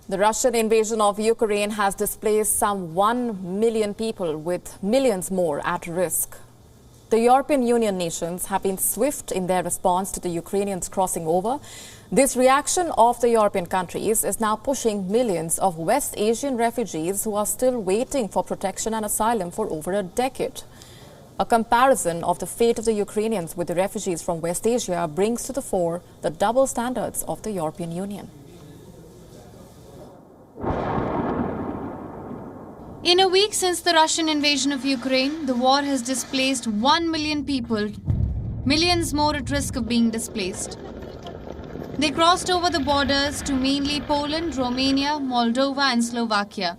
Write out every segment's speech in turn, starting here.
The Russian invasion of Ukraine has displaced some 1 million people, with millions more at risk. The European Union nations have been swift in their response to the Ukrainians crossing over. This reaction of the European countries is now pushing millions of West Asian refugees who are still waiting for protection and asylum for over a decade. A comparison of the fate of the Ukrainians with the refugees from West Asia brings to the fore the double standards of the European Union. In a week since the Russian invasion of Ukraine, the war has displaced 1 million people, millions more at risk of being displaced. They crossed over the borders to mainly Poland, Romania, Moldova and Slovakia.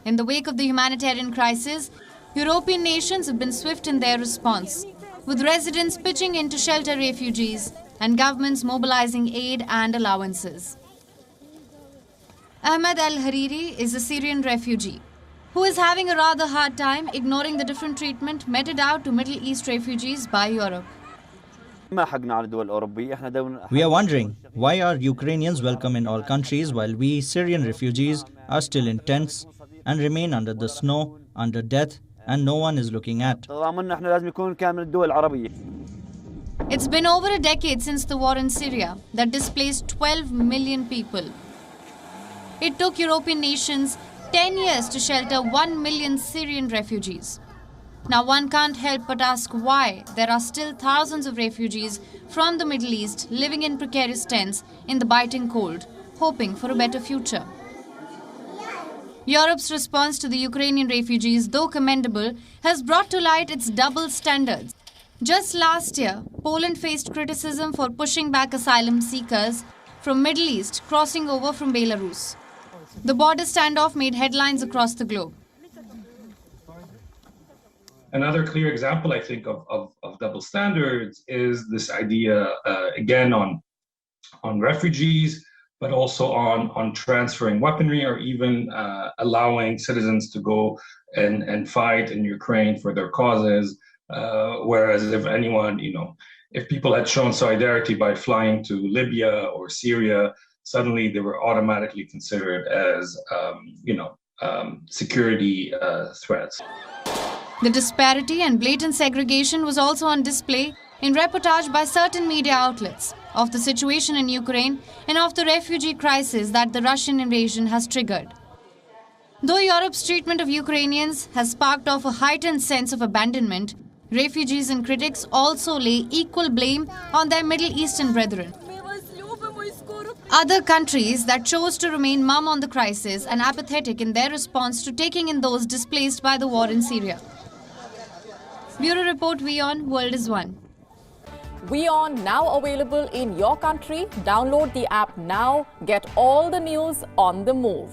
In the wake of the humanitarian crisis, European nations have been swift in their response, with residents pitching in to shelter refugees and governments mobilizing aid and allowances. Ahmed al-Hariri is a Syrian refugee who is having a rather hard time ignoring the different treatment meted out to Middle East refugees by Europe. We are wondering, why are Ukrainians welcome in all countries while we Syrian refugees are still in tents and remain under the snow, under death, and no one is looking at? It's been over a decade since the war in Syria that displaced 12 million people. It took European nations 10 years to shelter 1 million Syrian refugees. Now one can't help but ask why there are still thousands of refugees from the Middle East living in precarious tents in the biting cold, hoping for a better future. Europe's response to the Ukrainian refugees, though commendable, has brought to light its double standards. Just last year, Poland faced criticism for pushing back asylum seekers from Middle East crossing over from Belarus. The border standoff made headlines across the globe. Another clear example, I think, of double standards is this idea, again, on refugees, but also on transferring weaponry or even allowing citizens to go and fight in Ukraine for their causes. Whereas if people had shown solidarity by flying to Libya or Syria, suddenly they were automatically considered as, security threats. The disparity and blatant segregation was also on display in reportage by certain media outlets of the situation in Ukraine and of the refugee crisis that the Russian invasion has triggered. Though Europe's treatment of Ukrainians has sparked off a heightened sense of abandonment, refugees and critics also lay equal blame on their Middle Eastern brethren. Other countries that chose to remain mum on the crisis and apathetic in their response to taking in those displaced by the war in Syria. Bureau Report, WION World is One. WION now available in your country. Download the app now. Get all the news on the move.